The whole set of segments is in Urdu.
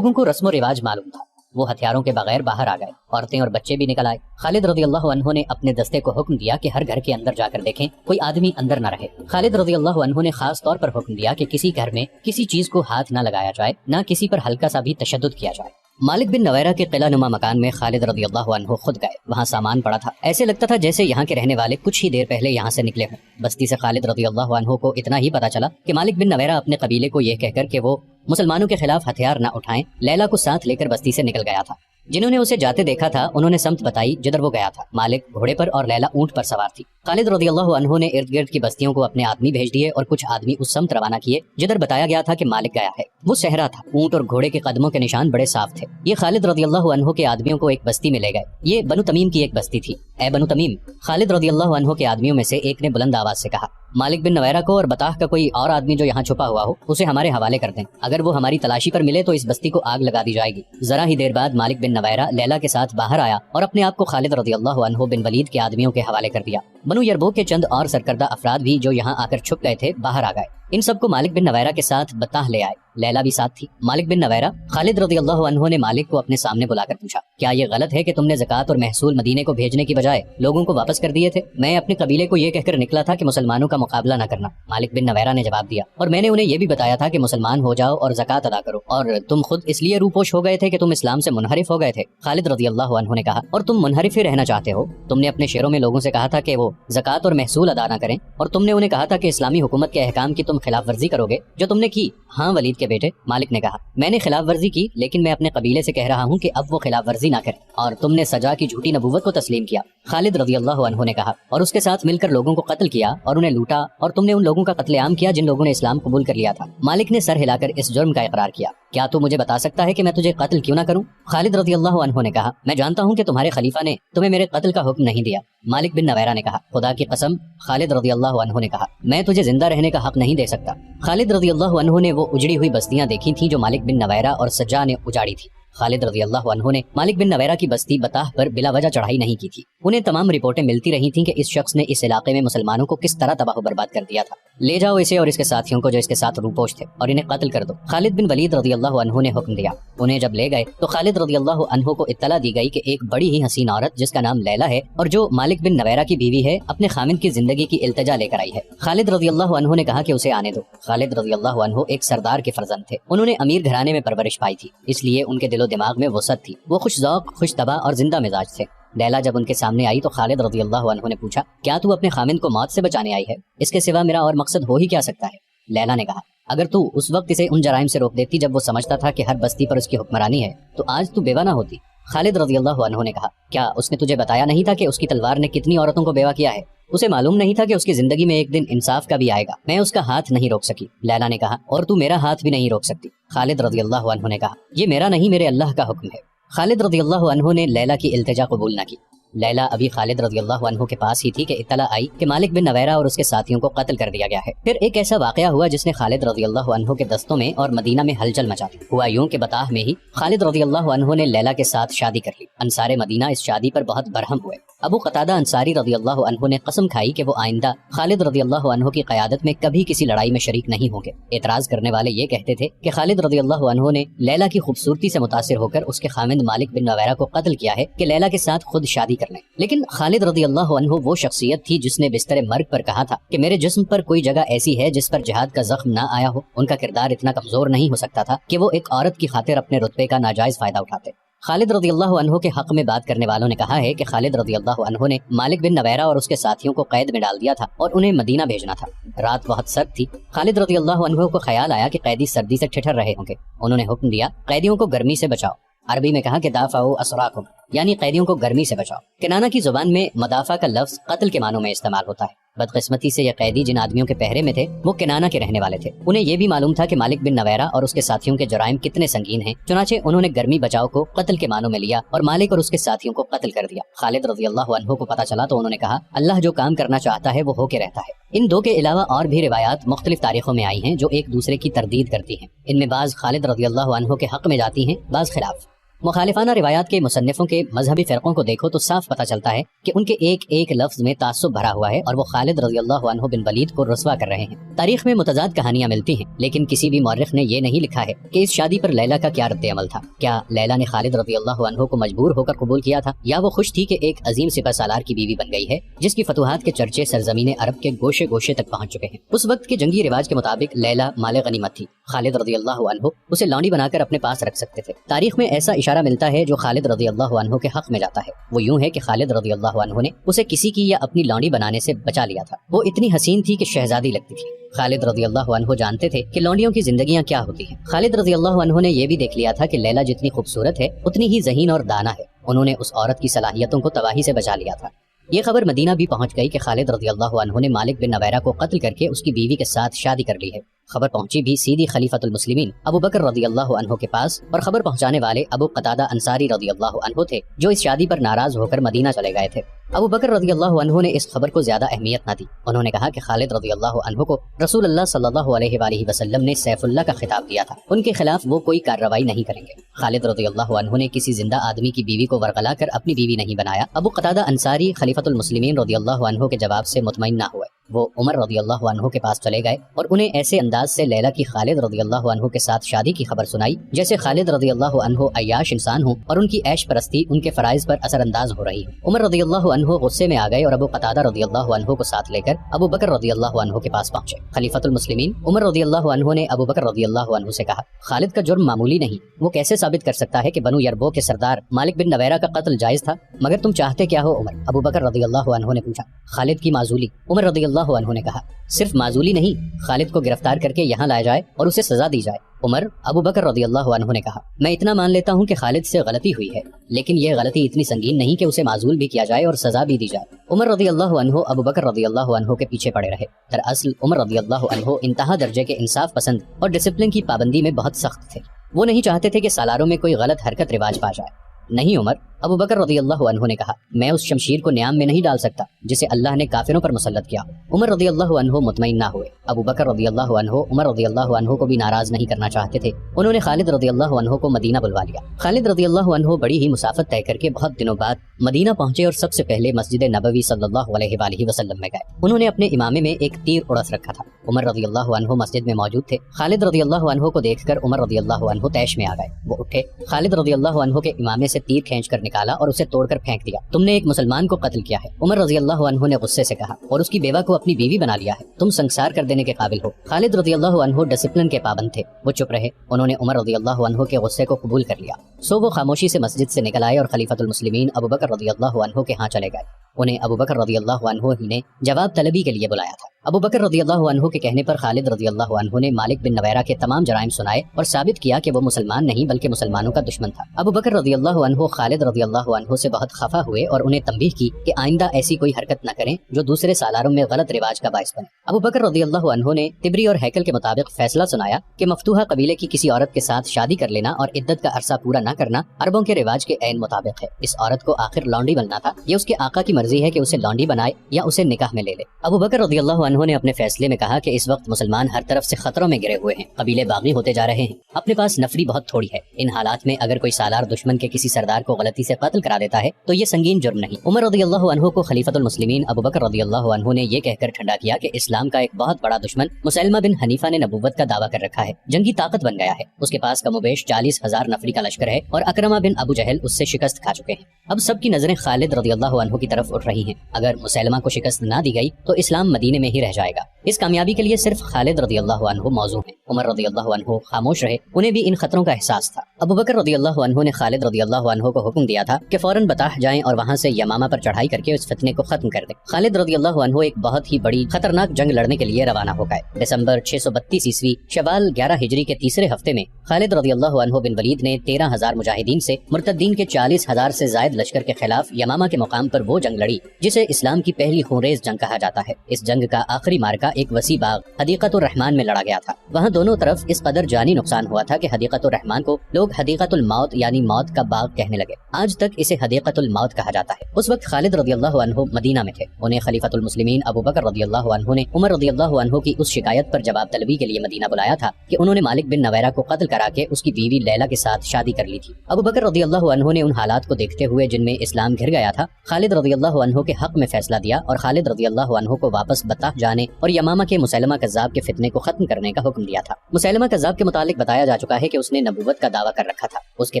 لوگوں کو رسم و رواج معلوم تھا، وہ ہتھیاروں کے بغیر باہر آ گئے، عورتیں اور بچے بھی نکل آئے۔ خالد رضی اللہ عنہ نے اپنے دستے کو حکم دیا کہ ہر گھر کے اندر جا کر دیکھیں کوئی آدمی اندر نہ رہے۔ خالد رضی اللہ عنہ نے خاص طور پر حکم دیا کہ کسی گھر میں کسی چیز کو ہاتھ نہ لگایا جائے، نہ کسی پر ہلکا سا بھی تشدد کیا جائے۔ مالک بن نویرہ کے قلعہ نما مکان میں خالد رضی اللہ عنہ خود گئے، وہاں سامان پڑا تھا، ایسے لگتا تھا جیسے یہاں کے رہنے والے کچھ ہی دیر پہلے یہاں سے نکلے ہوں۔ بستی سے خالد رضی اللہ عنہ کو اتنا ہی پتا چلا کہ مالک بن نویرہ اپنے قبیلے کو یہ کہہ کر کہ وہ مسلمانوں کے خلاف ہتھیار نہ اٹھائیں، لیلا کو ساتھ لے کر بستی سے نکل گیا تھا۔ جنہوں نے اسے جاتے دیکھا تھا انہوں نے سمت بتائی جدھر وہ گیا تھا۔ مالک گھوڑے پر اور لیلا اونٹ پر سوار تھی۔ خالد رضی اللہ عنہ نے ارد گرد کی بستیوں کو اپنے آدمی بھیج دیے اور کچھ آدمی اس سمت روانہ کیے جدھر بتایا گیا تھا کہ مالک گیا ہے۔ وہ صحرا تھا، اونٹ اور گھوڑے کے قدموں کے نشان بڑے صاف تھے۔ یہ خالد رضی اللہ عنہ کے آدمیوں کو ایک بستی میں لے گئے۔ یہ بنو تمیم کی ایک بستی تھی۔ اے بنو تمیم، خالد رضی اللہ عنہ کے آدمیوں میں سے ایک نے بلند آواز سے کہا، مالک بن نویرہ کو اور بطاح کا کوئی اور آدمی جو یہاں چھپا ہوا ہو اسے ہمارے حوالے کر دیں، اگر وہ ہماری تلاشی پر ملے تو اس بستی کو آگ لگا دی جائے گی۔ ذرا ہی دیر بعد مالک بن نویرہ لیلا کے ساتھ باہر آیا اور اپنے آپ کو خالد رضی اللہ عنہ بن ولید کے آدمیوں کے حوالے کر دیا۔ بنو یربوک کے چند اور سرکردہ افراد بھی جو یہاں آ کر چھپ گئے تھے باہر آ گئے۔ ان سب کو مالک بن نویرہ کے ساتھ بطاح لے آئے، لیلا بھی ساتھ تھی۔ مالک بن نویرہ، خالد رضی اللہ عنہ نے مالک کو اپنے سامنے بلا کر پوچھا، کیا یہ غلط ہے کہ تم نے زکوٰۃ اور محصول مدینے کو بھیجنے کی بجائے لوگوں کو واپس کر دیے تھے؟ میں اپنے قبیلے کو یہ کہہ کر نکلا تھا کہ مسلمانوں کا مقابلہ نہ کرنا۔ مالک بن نویرہ نے جواب دیا، اور میں نے انہیں یہ بھی بتایا تھا کہ مسلمان ہو جاؤ اور زکوٰۃ ادا کرو، اور تم خود اس لیے روپوش ہو گئے تھے کہ تم اسلام سے منحرف ہو گئے تھے۔ خالد رضی اللہ عنہ نے کہا، اور تم منحرف ہی رہنا چاہتے ہو؟ تم نے اپنے شعروں میں لوگوں سے کہا تھا کہ وہ زکوٰۃ اور محصول ادا نہ کریں، اور تم نے انہیں کہا تھا کہ اسلامی حکومت کے احکام کی تم خلاف ورزی کرو گے، جو تم نے کی۔ ہاں ولید کے بیٹے، مالک نے کہا، میں نے خلاف ورزی کی، لیکن میں اپنے قبیلے سے کہہ رہا ہوں کہ اب وہ خلاف ورزی نہ کریں، اور تم نے سجا کی جھوٹی نبوت کو تسلیم کیا۔ خالد رضی اللہ عنہ نے کہا، اور اس کے ساتھ مل کر لوگوں کو قتل کیا اور انہیں لوٹا، اور تم نے ان لوگوں کا قتل عام کیا جن لوگوں نے اسلام قبول کر لیا تھا۔ مالک نے سر ہلا کر اس جرم کا اقرار کیا۔ کیا تو مجھے بتا سکتا ہے کہ میں تجھے قتل کیوں نہ کروں؟ خالد رضی اللہ عنہ نے کہا، میں جانتا ہوں کہ تمہارے خلیفہ نے تمہیں میرے قتل کا حکم نہیں دیا۔ مالک بن نویرہ نے کہا، خدا کی قسم، خالد رضی اللہ عنہ نے کہا، میں تجھے زندہ رہنے کا حق نہیں دے سکتا۔ خالد رضی اللہ عنہ نے وہ اجڑی ہوئی بستیاں دیکھی تھیں جو مالک بن نویرہ اور سجا نے اجاڑی تھی۔ خالد رضی اللہ عنہ نے مالک بن نویرہ کی بستی بطاح پر بلا وجہ چڑھائی نہیں کی تھی۔ انہیں تمام رپورٹیں ملتی رہی تھیں کہ اس شخص نے اس علاقے میں مسلمانوں کو کس طرح تباہ و برباد کر دیا تھا۔ لے جاؤ اسے اور اس کے ساتھیوں کو جو اس کے ساتھ روپوش تھے، اور انہیں قتل کر دو۔ خالد بن ولید رضی اللہ عنہ نے حکم دیا۔ انہیں جب لے گئے تو خالد رضی اللہ عنہ کو اطلاع دی گئی کہ ایک بڑی ہی حسین عورت جس کا نام لیلا ہے اور جو مالک بن نویرہ کی بیوی ہے، اپنے خامند کی زندگی کی التجا لے کر آئی ہے۔ خالد رضی اللہ عنہ نے کہا کہ اسے آنے دو۔ خالد رضی اللہ عنہ ایک سردار کے فرزند تھے، انہوں نے امیر گھرانے میں پرورش پائی تھی، اس لیے ان کے دل و دماغ میں وسعت تھی، وہ خوش ذوق، خوش طبع اور زندہ مزاج تھے۔ لیلا جب ان کے سامنے آئی تو خالد رضی اللہ عنہ نے پوچھا، کیا تو اپنے خامند کو موت سے بچانے آئی ہے؟ اس کے سوا میرا اور مقصد ہو ہی کیا سکتا ہے؟ لیلا نے کہا، اگر تو اس وقت اسے ان جرائم سے روک دیتی جب وہ سمجھتا تھا کہ ہر بستی پر اس کی حکمرانی ہے، تو آج تو بیوہ نہ ہوتی۔ خالد رضی اللہ عنہ نے کہا، کیا اس نے تجھے بتایا نہیں تھا کہ اس کی تلوار نے کتنی عورتوں کو بیوہ کیا ہے؟ اسے معلوم نہیں تھا کہ اس کی زندگی میں ایک دن انصاف کا بھی آئے گا؟ میں اس کا ہاتھ نہیں روک سکی۔ لیلا نے کہا، اور تو میرا ہاتھ بھی نہیں روک سکتی۔ خالد رضی اللہ عنہ نے کہا، یہ میرا نہیں، میرے اللہ کا حکم ہے۔ خالد رضی اللہ عنہ نے لیلا کی التجا قبول نہ کی۔ لیلا ابھی خالد رضی اللہ عنہ کے پاس ہی تھی کہ اطلاع آئی کہ مالک بن نویرہ اور اس کے ساتھیوں کو قتل کر دیا گیا ہے۔ پھر ایک ایسا واقعہ ہوا جس نے خالد رضی اللہ عنہ کے دستوں میں اور مدینہ میں ہلچل مچا دی۔ ہوا یوں کہ بطاح میں ہی خالد رضی اللہ عنہ نے لیلا کے ساتھ شادی کر لی۔ انصار مدینہ اس شادی پر بہت برہم ہوئے۔ ابو قتادہ انصاری رضی اللہ عنہ نے قسم کھائی کہ وہ آئندہ خالد رضی اللہ عنہ کی قیادت میں کبھی کسی لڑائی میں شریک نہیں ہوں گے۔ اعتراض کرنے والے یہ کہتے تھے کہ خالد رضی اللہ عنہ نے لیلا کی خوبصورتی سے متاثر ہو کر اس کے خامند مالک بن نویرہ کو قتل کیا ہے کہ لیلا کے ساتھ خود شادی کر لیں۔ لیکن خالد رضی اللہ عنہ وہ شخصیت تھی جس نے بستر مرگ پر کہا تھا کہ میرے جسم پر کوئی جگہ ایسی ہے جس پر جہاد کا زخم نہ آیا ہو۔ ان کا کردار اتنا کمزور نہیں ہو سکتا تھا کہ وہ ایک عورت کی خاطر اپنے رتبے کا ناجائز فائدہ اٹھاتے۔ خالد رضی اللہ عنہ کے حق میں بات کرنے والوں نے کہا ہے کہ خالد رضی اللہ عنہ نے مالک بن نویرہ اور اس کے ساتھیوں کو قید میں ڈال دیا تھا اور انہیں مدینہ بھیجنا تھا۔ رات بہت سرد تھی۔ خالد رضی اللہ عنہ کو خیال آیا کہ قیدی سردی سے ٹھٹر رہے ہوں گے۔ انہوں نے حکم دیا، قیدیوں کو گرمی سے بچاؤ۔ عربی میں کہا کہ دافعوا اسراکم، یعنی قیدیوں کو گرمی سے بچاؤ۔ کنانہ کی زبان میں مدافع کا لفظ قتل کے معنوں میں استعمال ہوتا ہے۔ بدقسمتی سے یہ قیدی جن آدمیوں کے پہرے میں تھے وہ کنانہ کے رہنے والے تھے۔ انہیں یہ بھی معلوم تھا کہ مالک بن نویرہ اور اس کے ساتھیوں کے جرائم کتنے سنگین ہیں، چنانچہ انہوں نے گرمی بچاؤ کو قتل کے معنوں میں لیا اور مالک اور اس کے ساتھیوں کو قتل کر دیا۔ خالد رضی اللہ عنہ کو پتہ چلا تو انہوں نے کہا، اللہ جو کام کرنا چاہتا ہے وہ ہو کے رہتا ہے۔ ان دو کے علاوہ اور بھی روایات مختلف تاریخوں میں آئی ہیں جو ایک دوسرے کی تردید کرتی ہیں۔ ان میں بعض خالد رضی اللہ عنہ کے حق میں جاتی ہیں، بعض خلاف۔ مخالفانہ روایات کے مصنفوں کے مذہبی فرقوں کو دیکھو تو صاف پتہ چلتا ہے کہ ان کے ایک ایک لفظ میں تعصب بھرا ہوا ہے اور وہ خالد رضی اللہ عنہ بن ولید کو رسوا کر رہے ہیں۔ تاریخ میں متضاد کہانیاں ملتی ہیں، لیکن کسی بھی مورخ نے یہ نہیں لکھا ہے کہ اس شادی پر لیلا کا کیا رد عمل تھا۔ کیا لیلا نے خالد رضی اللہ عنہ کو مجبور ہو کر قبول کیا تھا، یا وہ خوش تھی کہ ایک عظیم سپہ سالار کی بیوی بن گئی ہے جس کی فتوحات کے چرچے سرزمین عرب کے گوشے گوشے تک پہنچ چکے ہیں؟ اس وقت کے جنگی رواج کے مطابق لیلا مال غنیمت تھی، خالد رضی اللہ عنہ اسے لونڈی بنا کر اپنے پاس رکھ سکتے تھے۔ تاریخ میں ایسا اشارہ ملتا ہے جو خالد رضی اللہ عنہ کے حق میں جاتا ہے، وہ یوں ہے کہ خالد رضی اللہ عنہ نے اسے کسی کی یا اپنی لونڈی بنانے سے بچا لیا تھا۔ وہ اتنی حسین تھی کہ شہزادی لگتی تھی۔ خالد رضی اللہ عنہ جانتے تھے کہ لونڈیوں کی زندگیاں کیا ہوتی ہیں۔ خالد رضی اللہ عنہ نے یہ بھی دیکھ لیا تھا کہ لیلا جتنی خوبصورت ہے اتنی ہی ذہین اور دانا ہے۔ انہوں نے اس عورت کی صلاحیتوں کو تباہی سے بچا لیا تھا۔ یہ خبر مدینہ بھی پہنچ گئی کہ خالد رضی اللہ عنہ نے مالک بن نویرہ کو قتل کر کے اس کی بیوی کے ساتھ شادی کر لی ہے۔ خبر پہنچی بھی سیدھی خلیفۃ المسلمین ابو بکر رضی اللہ عنہ کے پاس، اور خبر پہنچانے والے ابو قتادہ انصاری رضی اللہ عنہ تھے جو اس شادی پر ناراض ہو کر مدینہ چلے گئے تھے۔ ابو بکر رضی اللہ عنہ نے اس خبر کو زیادہ اہمیت نہ دی۔ انہوں نے کہا کہ خالد رضی اللہ عنہ کو رسول اللہ صلی اللہ علیہ وآلہ وسلم نے سیف اللہ کا خطاب دیا تھا، ان کے خلاف وہ کوئی کارروائی نہیں کریں گے۔ خالد رضی اللہ عنہ نے کسی زندہ آدمی کی بیوی کو ورغلا کر اپنی بیوی نہیں بنایا۔ ابو قتادہ انصاری خلیفۃ المسلمین رضی اللہ عنہ کے جواب سے مطمئن نہ ہوئے۔ وہ عمر رضی اللہ عنہ کے پاس چلے گئے اور انہیں ایسے انداز سے لیلا کی خالد رضی اللہ عنہ کے ساتھ شادی کی خبر سنائی جیسے خالد رضی اللہ عنہ عیاش انسان ہوں اور ان کی عیش پرستی ان کے فرائض پر اثر انداز ہو رہی ہے۔ عمر رضی اللہ عنہ غصے میں آ گئے اور ابو قتادہ رضی اللہ عنہ کو ساتھ لے کر ابو بکر رضی اللہ عنہ کے پاس پہنچے۔ خلیفۃ المسلمین عمر رضی اللہ عنہ نے ابو بکر رضی اللہ عنہ سے کہا، خالد کا جرم معمولی نہیں، وہ کیسے ثابت کر سکتا ہے کہ بنو یربو کے سردار مالک بن نویرہ کا قتل جائز تھا؟ مگر تم چاہتے کیا ہو عمر؟ ابو بکر رضی اللہ عنہ نے پوچھا۔ خالد کی معزولی، عمر رضی اللہ عنہ نے کہا۔ صرف معزولی نہیں، خالد کو گرفتار کر کے یہاں لایا جائے اور اسے سزا دی جائے۔ عمر، ابو بکر رضی اللہ عنہ نے کہا، میں اتنا مان لیتا ہوں کہ خالد سے غلطی ہوئی ہے، لیکن یہ غلطی اتنی سنگین نہیں کہ اسے معزول بھی کیا جائے اور سزا بھی دی جائے۔ عمر رضی اللہ عنہ ابو بکر رضی اللہ عنہ کے پیچھے پڑے رہے۔ دراصل عمر رضی اللہ عنہ انتہا درجے کے انصاف پسند اور ڈسپلن کی پابندی میں بہت سخت تھے۔ وہ نہیں چاہتے تھے کہ سالاروں میں کوئی غلط حرکت رواج پا جائے۔ نہیں عمر، ابو بکر رضی اللہ عنہ نے کہا، میں اس شمشیر کو نیام میں نہیں ڈال سکتا جسے اللہ نے کافروں پر مسلط کیا۔ عمر رضی اللہ عنہ مطمئن نہ ہوئے۔ ابو بکر رضی اللہ عنہ عمر رضی اللہ عنہ کو بھی ناراض نہیں کرنا چاہتے تھے۔ انہوں نے خالد رضی اللہ عنہ کو مدینہ بلوا لیا۔ خالد رضی اللہ عنہ بڑی ہی مسافت طے کر کے بہت دنوں بعد مدینہ پہنچے اور سب سے پہلے مسجد نبوی صلی اللہ علیہ وآلہ وسلم میں گئے۔ انہوں نے اپنے امامے میں ایک تیر اڑس رکھا تھا۔ عمر رضی اللہ عنہ مسجد میں موجود تھے۔ خالد رضی اللہ عنہ کو دیکھ کر عمر رضی اللہ عنہ طیش میں آ گئے۔ وہ اٹھے، خالد رضی اللہ عنہ کے امامے سے تیر کھینچ کر نکالا اور اسے توڑ کر پھینک دیا۔ تم نے ایک مسلمان کو قتل کیا ہے۔ عمر رضی اللہ عنہ نے غصے سے کہا، اور اس کی بیوہ کو اپنی بیوی بنا لیا ہے، تم سنگسار کر دینے کے قابل ہو۔ خالد رضی اللہ عنہ ڈسپلن کے پابند تھے، وہ چپ رہے۔ انہوں نے عمر رضی اللہ عنہ کے غصے کو قبول کر لیا، سو وہ خاموشی سے مسجد سے نکل آئے اور خلیفۃ المسلمین ابو بکر رضی اللہ عنہ کے ہاں چلے گئے۔ انہیں ابو بکر رضی اللہ عنہ ہی نے جواب طلبی کے لیے بلایا تھا۔ ابو بکر رضی اللہ عنہ کے کہنے پر خالد رضی اللہ عنہ نے مالک بن نویرہ کے تمام جرائم سنائے اور ثابت کیا کہ وہ مسلمان نہیں بلکہ مسلمانوں کا دشمن تھا۔ ابو بکر رضی اللہ عنہ خالد رضی اللہ عنہ سے بہت خفا ہوئے اور انہیں تنبیہ کی کہ آئندہ ایسی کوئی حرکت نہ کریں جو دوسرے سالاروں میں غلط رواج کا باعث بنے۔ ابو بکر رضی اللہ عنہ نے طبری اور ہیکل کے مطابق فیصلہ سنایا کہ مفتوحہ قبیلے کی کسی عورت کے ساتھ شادی کر لینا اور عدت کا عرصہ پورا نہ کرنا عربوں کے رواج کے عین مطابق ہے۔ اس عورت کو آخر لونڈی بننا تھا، یہ اس کے آقا کی مرضی ہے کہ اسے لونڈی بنائے یا اسے نکاح میں لے لے۔ ابو بکر رضی اللہ عنہ نے اپنے فیصلے میں کہا کہ اس وقت مسلمان ہر طرف سے خطروں میں گرے ہوئے ہیں، قبیلے باغی ہوتے جا رہے ہیں، اپنے پاس نفری بہت تھوڑی ہے۔ ان حالات میں اگر کوئی سالار دشمن کے کسی سردار کو غلطی سے قتل کرا دیتا ہے تو یہ سنگین جرم نہیں۔ عمر رضی اللہ عنہ کو خلیفۃ المسلمین ابو بکر رضی اللہ عنہ نے یہ کہہ کر ٹھنڈا کیا کہ اسلام کا ایک بہت بڑا دشمن مسلمہ بن حنیفہ نے نبوت کا دعویٰ کر رکھا ہے، جنگی طاقت بن گیا ہے، اس کے پاس کم و بیش 40,000 نفری کا لشکر ہے اور اکرمہ بن ابو جہل اس سے شکست کھا چکے ہیں۔ اب سب کی نظریں خالد رضی اللہ عنہ کی طرف اٹھ رہی ہیں۔ اگر مسلمہ کو شکست نہ دی گئی تو اسلام مدینے میں ہی رہ جائے گا۔ اس کامیابی کے لیے صرف خالد رضی اللہ عنہ موزوں ہیں۔ عمر رضی اللہ عنہ خاموش رہے، انہیں بھی ان خطروں کا احساس تھا۔ ابو بکر رضی اللہ عنہ نے خالد رضی اللہ عنہ کو حکم دیا تھا کہ فوراً بطاح جائیں اور وہاں سے یمامہ پر چڑھائی کر کے اس فتنے کو ختم کر دیں۔ خالد رضی اللہ عنہ ایک بہت ہی بڑی خطرناک جنگ لڑنے کے لیے روانہ ہو گئے۔ دسمبر 632 عیسوی شوال 11 ہجری کے تیسرے ہفتے میں خالد رضی اللہ عنہ بن ولید نے 13,000 مجاہدین سے مرتدین کے 40,000 سے زائد لشکر کے خلاف یمامہ کے مقام پر وہ جنگ لڑی جسے اسلام کی پہلی خونریز جنگ کہا جاتا ہے۔ اس جنگ کا آخری مارکہ ایک وسیع باغ حدیقۃ الرحمن میں لڑا گیا تھا۔ وہاں دونوں طرف اس قدر جانی نقصان ہوا تھا کہ حدیقۃ الرحمن کو لوگ لوگ حدیقۃ الموت یعنی موت کا باغ کہنے لگے۔ آج تک اسے حدیقۃ الموت کہا جاتا ہے۔ اس وقت خالد رضی اللہ عنہ مدینہ میں تھے۔ انہیں خلیفۃ المسلمین ابو بکر رضی اللہ عنہ نے عمر رضی اللہ عنہ کی اس شکایت پر جواب طلبی کے لیے مدینہ بلایا تھا کہ انہوں نے مالک بن نویرہ کو قتل کرا کے اس کی بیوی لیلا کے ساتھ شادی کر لی تھی۔ ابو بکر رضی اللہ عنہ نے ان حالات کو دیکھتے ہوئے جن میں اسلام گھر گیا تھا، خالد رضی اللہ عنہ کے حق میں فیصلہ دیا اور خالد رضی اللہ عنہ کو واپس بطاح جانے اور یمامہ کے مسیلمہ کذاب کے فتنے کو ختم کرنے کا حکم دیا تھا۔ مسیلمہ کذاب کے متعلق بتایا جا چکا ہے کہ اس نے نبوت کا دعویٰ کر رکھا تھا۔ اس کے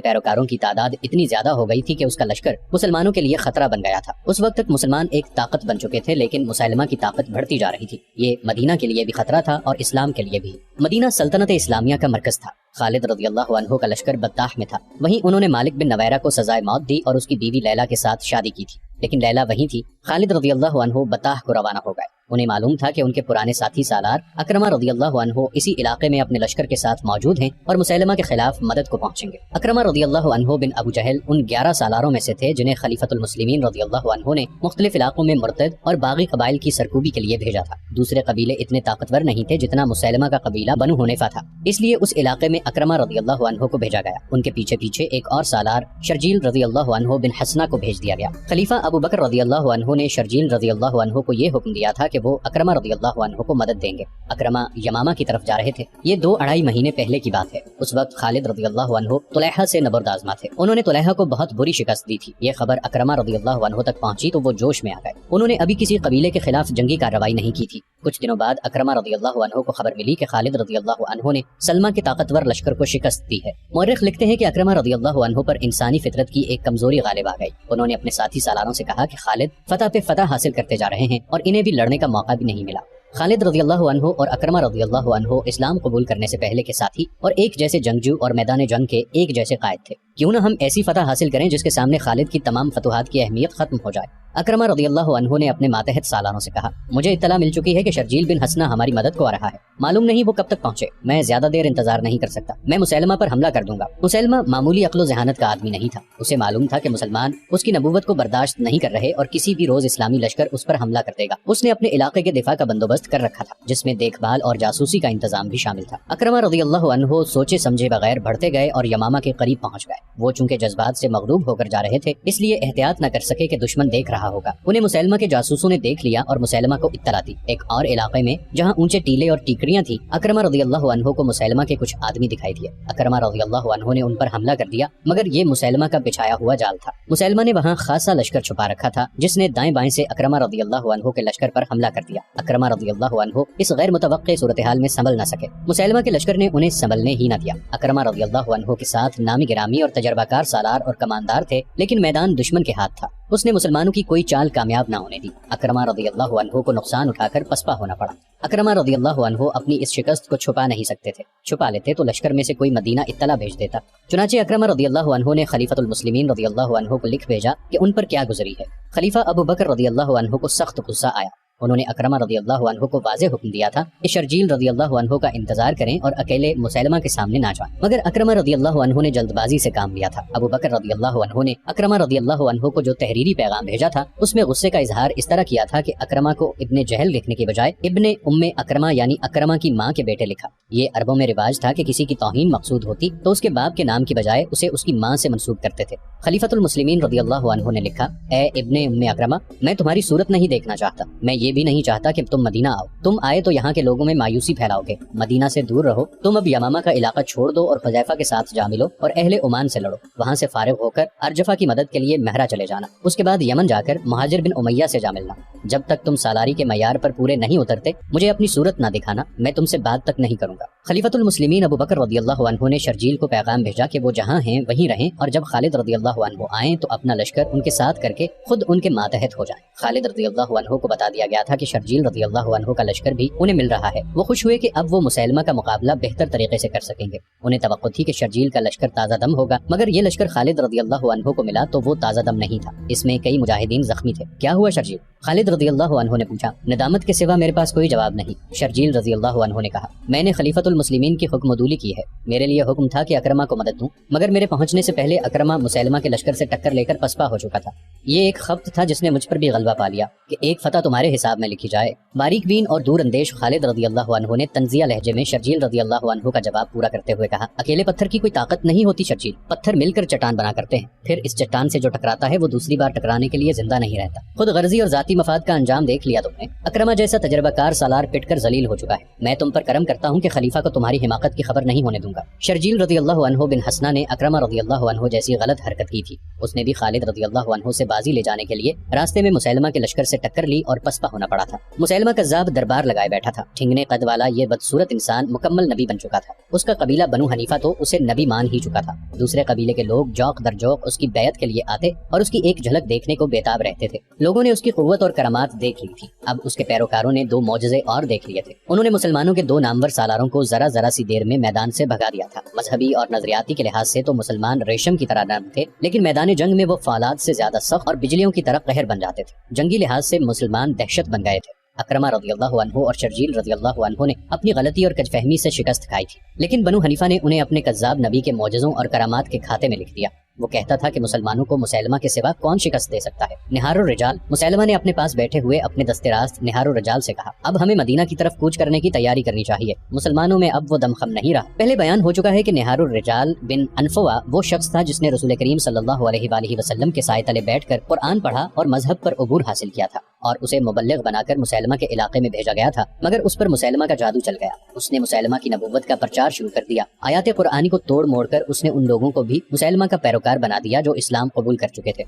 پیروکاروں کی تعداد اتنی زیادہ ہو گئی تھی کہ اس کا لشکر مسلمانوں کے لیے خطرہ بن گیا تھا۔ اس وقت تک مسلمان ایک طاقت بن چکے تھے، لیکن مسیلمہ کی طاقت بڑھتی جا رہی تھی۔ یہ مدینہ کے لیے بھی خطرہ تھا اور اسلام کے لیے بھی۔ مدینہ سلطنت اسلامیہ کا مرکز تھا۔ خالد رضی اللہ عنہ کا لشکر بطاح میں تھا۔ وہیں انہوں نے مالک بن نویرہ کو سزائے موت دی اور اس کی بیوی لیلا کے ساتھ شادی کی تھی، لیکن لیلا وہیں تھی۔ خالد رضی اللہ عنہ بطاح کو روانہ ہو گئے۔ انہیں معلوم تھا کہ ان کے پرانے ساتھی سالار اکرمہ رضی اللہ عنہ اسی علاقے میں اپنے لشکر کے ساتھ موجود ہیں اور مسیلمہ کے خلاف مدد کو پہنچیں گے۔ اکرمہ رضی اللہ عنہ بن ابو جہل ان 11 سالاروں میں سے تھے جنہیں خلیفۃ المسلمین رضی اللہ عنہ نے مختلف علاقوں میں مرتد اور باغی قبائل کی سرکوبی کے لیے بھیجا تھا۔ دوسرے قبیلے اتنے طاقتور نہیں تھے جتنا مسیلمہ کا قبیلہ بنو حنیفہ تھا، اس لیے اس علاقے میں اکرمہ رضی اللہ عنہ کو بھیجا گیا۔ ان کے پیچھے پیچھے ایک اور سالار شرجیل رضی اللہ عنہ بن حسنہ کو بھیج دیا گیا۔ خلیفہ ابو بکر رضی اللہ عنہ نے شرجیل رضی اللہ عنہ کو یہ حکم دیا تھا کہ وہ اکرمہ رضی اللہ عنہ کو مدد دیں گے۔ اکرمہ یمامہ کی طرف جا رہے تھے۔ یہ 2-2.5 مہینے پہلے کی بات ہے۔ اس وقت خالد رضی اللہ عنہ طلیحہ سے نبرد آزما تھے۔ انہوں نے طلیحہ کو بہت بری شکست دی تھی۔ یہ خبر اکرمہ رضی اللہ عنہ تک پہنچی تو وہ جوش میں آ گئے۔ انہوں نے ابھی کسی قبیلے کے خلاف جنگی کارروائی نہیں کی تھی۔ کچھ دنوں بعد اکرمہ رضی اللہ عنہ کو خبر ملی کہ خالد رضی اللہ عنہ نے سلمہ کے طاقتور لشکر کو شکست دی ہے۔ مورخ لکھتے ہیں کہ اکرمہ رضی اللہ عنہ پر انسانی فطرت کی ایک کمزوری غالب آ گئی۔ انہوں نے اپنے ساتھی سالاروں سے کہا کہ خالد فتح پہ فتح حاصل کرتے جا رہے ہیں اور انہیں بھی لڑنے کا موقع بھی نہیں ملا۔ خالد رضی اللہ عنہ اور اکرمہ رضی اللہ عنہ اسلام قبول کرنے سے پہلے کے ساتھی اور ایک جیسے جنگجو اور میدان جنگ کے ایک جیسے قائد تھے۔ کیوں نہ ہم ایسی فتح حاصل کریں جس کے سامنے خالد کی تمام فتوحات کی اہمیت ختم ہو جائے۔ اکرمہ رضی اللہ عنہ نے اپنے ماتحت سالاروں سے کہا، مجھے اطلاع مل چکی ہے کہ شرجیل بن حسنہ ہماری مدد کو آ رہا ہے، معلوم نہیں وہ کب تک پہنچے، میں زیادہ دیر انتظار نہیں کر سکتا، میں مسیلمہ پر حملہ کر دوں گا۔ مسیلمہ معمولی عقل و ذہانت کا آدمی نہیں تھا، اسے معلوم تھا کہ مسلمان اس کی نبوت کو برداشت نہیں کر رہے اور کسی بھی روز اسلامی لشکر اس پر حملہ کر دے گا۔ اس نے اپنے علاقے کے دفاع کا بندوبست کر رکھا تھا جس میں دیکھ بھال اور جاسوسی کا انتظام بھی شامل تھا۔ اکرمہ رضی اللہ عنہ سوچے سمجھے بغیر بڑھتے گئے اور یمامہ کے قریب پہنچ گئے۔ وہ چونکہ جذبات سے مغلوب ہو کر جا رہے تھے اس لیے احتیاط نہ کر سکے کہ دشمن دیکھ رہا ہوگا۔ انہیں مسیلمہ کے جاسوسوں نے دیکھ لیا اور مسیلمہ کو اطلاع دی۔ ایک اور علاقے میں جہاں اونچے ٹیلے اور ٹیکریاں تھیں، اکرمہ رضی اللہ عنہ کو مسیلمہ کے کچھ آدمی دکھائی دیے۔ اکرمہ رضی اللہ عنہ نے ان پر حملہ کر دیا، مگر یہ مسیلمہ کا بچھایا ہوا جال تھا۔ مسیلمہ نے وہاں خاصا لشکر چھپا رکھا تھا جس نے دائیں بائیں سے اکرمہ رضی اللہ عنہ کے لشکر پر حملہ کر دیا۔ اکرمہ رضی اللہ عنہ اس غیر متوقع صورتحال میں سنبھل نہ سکے۔ مسیلمہ کے لشکر نے انہیں سنبھلنے ہی نہ دیا۔ اکرمہ رضی اللہ عنہ کے ساتھ نامی گرامی اور تجربہ کار سالار اور کماندار تھے، لیکن میدان دشمن کے ہاتھ تھا۔ اس نے مسلمانوں کی کوئی چال کامیاب نہ ہونے دی۔ اکرمہ رضی اللہ عنہ کو نقصان اٹھا کر پسپا ہونا پڑا۔ اکرمہ رضی اللہ عنہ اپنی اس شکست کو چھپا نہیں سکتے تھے، چھپا لیتے تو لشکر میں سے کوئی مدینہ اطلاع بھیج دیتا۔ چنانچہ اکرمہ رضی اللہ عنہ نے خلیفۃ المسلمین رضی اللہ عنہ کو لکھ بھیجا کہ ان پر کیا گزری ہے۔ خلیفہ ابو بکر رضی اللہ عنہ کو سخت غصہ آیا۔ انہوں نے اکرمہ رضی اللہ عنہ کو واضح حکم دیا تھا کہ شرجیل رضی اللہ عنہ کا انتظار کریں اور اکیلے مسیلمہ کے سامنے نہ جائیں، مگر اکرمہ رضی اللہ عنہ نے جلد بازی سے کام لیا تھا۔ ابو بکر رضی اللہ عنہ نے اکرمہ رضی اللہ عنہ کو جو تحریری پیغام بھیجا تھا اس میں غصے کا اظہار اس طرح کیا تھا کہ اکرمہ کو ابن جہل لکھنے کی بجائے ابن ام اکرمہ یعنی اکرمہ کی ماں کے بیٹے لکھا۔ یہ عربوں میں رواج تھا کہ کسی کی توہین مقصود ہوتی تو اس کے باپ کے نام کی بجائے اسے اس کی ماں سے منسوب کرتے تھے۔ خلیفۃ المسلمین رضی اللہ عنہ نے لکھا، اے ابن ام اکرمہ، میں تمہاری صورت نہیں دیکھنا چاہتا، میں یہ بھی نہیں چاہتا کہ تم مدینہ آؤ، تم آئے تو یہاں کے لوگوں میں مایوسی پھیلاؤ گے، مدینہ سے دور رہو، تم اب یمامہ کا علاقہ چھوڑ دو اور حذیفہ کے ساتھ جا ملو اور اہل عمان سے لڑو، وہاں سے فارغ ہو کر ارجفہ کی مدد کے لیے مہرہ چلے جانا، اس کے بعد یمن جا کر مہاجر بن امیہ سے جا ملنا، جب تک تم سالاری کے معیار پر پورے نہیں اترتے مجھے اپنی صورت نہ دکھانا، میں تم سے بات تک نہیں کروں گا۔ خلیفۃ المسلمین ابو بکر رضی اللہ عنہ نے شرجیل کو پیغام بھیجا کہ وہ جہاں ہیں وہیں رہیں اور جب خالد رضی اللہ عنہ آئیں تو اپنا لشکر ان کے ساتھ کر کے خود ان کے ماتحت ہو جائیں۔ خالد رضی اللہ عنہ کو بتا دیا گیا تھا کہ شرجیل رضی اللہ عنہ کا لشکر بھی انہیں مل رہا ہے۔ وہ خوش ہوئے کہ اب وہ مسیلمہ کا مقابلہ بہتر طریقے سے کر سکیں گے۔ انہیں توقع تھی کہ شرجیل کا لشکر تازہ دم ہوگا، مگر یہ لشکر خالد رضی اللہ عنہ کو ملا تو وہ تازہ دم نہیں تھا، اس میں کئی مجاہدین زخمی تھے۔ کیا ہوا شرجیل؟ خالد رضی اللہ عنہ نے پوچھا۔ ندامت کے سوا میرے پاس کوئی جواب نہیں، شرجیل رضی اللہ عنہ نے کہا۔ میں نے خلیفۃ المسلمین کی حکم عدولی کی ہے، میرے لیے حکم تھا کہ اکرمہ کو مدد دوں، مگر میرے پہنچنے سے پہلے اکرمہ مسیلمہ کے لشکر سے ٹکر لے کر پسپا ہو چکا تھا۔ یہ ایک خبط تھا جس نے مجھ پر بھی غلبہ پا لیا کہ ایک فتح تمہارے حساب کتاب میں لکھی جائے۔ باریک بین اور دور اندیش خالد رضی اللہ عنہ نے طنزیہ لہجے میں شرجیل رضی اللہ عنہ کا جواب پورا کرتے ہوئے کہا، اکیلے پتھر کی کوئی طاقت نہیں ہوتی شرجیل، پتھر مل کر چٹان بنا کرتے ہیں، پھر اس چٹان سے جو ٹکراتا ہے وہ دوسری بار ٹکرانے کے لیے زندہ نہیں رہتا۔ خود غرضی اور ذاتی مفاد کا انجام دیکھ لیا تم نے۔ اکرمہ جیسا تجربہ کار سالار پٹ کر ذلیل ہو چکا ہے، میں تم پر کرم کرتا ہوں کہ خلیفہ کو تمہاری حماقت کی خبر نہیں ہونے دوں گا۔ شرجیل رضی اللہ عنہ بن حسنہ نے اکرمہ رضی اللہ عنہ جیسی غلط حرکت کی تھی، اس نے بھی خالد رضی اللہ عنہ سے بازی لے جانے کے لیے راستے میں مسیلمہ کے لشکر سے ٹکر لی اور پسپا ہونا پڑا تھا۔ مسیلمہ کذاب دربار لگائے بیٹھا تھا، ٹھنگنے قد والا یہ بدصورت انسان مکمل نبی بن چکا تھا، اس کا قبیلہ بنو حنیفہ تو اسے نبی مان ہی چکا تھا، دوسرے قبیلے کے لوگ جوق در جوق اس کی بیعت کے لیے آتے اور اس کی ایک جھلک دیکھنے کو بےتاب رہتے تھے۔ لوگوں نے اس کی قوت اور کرامات دیکھ لی تھی، اب اس کے پیروکاروں نے 2 معجزے اور دیکھ لیے تھے۔ انہوں نے مسلمانوں کے 2 نامور سالاروں کو ذرا سی دیر میں میدان سے بھگا دیا تھا۔ مذہبی اور نظریاتی کے لحاظ سے تو مسلمان ریشم کی طرح نرم تھے، لیکن میدان جنگ میں وہ فولاد سے زیادہ سخت اور بجلیوں کی طرح قہر بن جاتے تھے۔ جنگی لحاظ سے مسلمان دہشت بن گئے تھے۔ اکرمہ رضی اللہ عنہ اور شرجیل رضی اللہ عنہ نے اپنی غلطی اور کج فہمی سے شکست کھائی تھی، لیکن بنو حنیفہ نے انہیں اپنے کذاب نبی کے معجزوں اور کرامات کے کھاتے میں لکھ دیا۔ وہ کہتا تھا کہ مسلمانوں کو مسیلمہ کے سوا کون شکست دے سکتا ہے۔ نہار الرجال، مسیلمہ نے اپنے پاس بیٹھے ہوئے اپنے دستے راست نہار الرجال سے کہا، اب ہمیں مدینہ کی طرف کوچ کرنے کی تیاری کرنی چاہیے، مسلمانوں میں اب وہ دمخم نہیں رہا۔ پہلے بیان ہو چکا ہے کہ نہار الرجال بن انفوا وہ شخص تھا جس نے رسول کریم صلی اللہ علیہ وآلہ وسلم کے سائے تلے بیٹھ کر قرآن پڑھا اور مذہب پر عبور حاصل کیا تھا، اور اسے مبلغ بنا کر مسیلمہ کے علاقے میں بھیجا گیا تھا، مگر اس پر مسیلمہ کا جادو چل گیا۔ اس نے مسیلمہ کی نبوت کا پرچار شروع کر دیا، آیات قرآنی کو توڑ موڑ کر اس نے ان لوگوں کو بھی مسیلمہ کا پیروکار بنا دیا جو اسلام قبول کر چکے تھے۔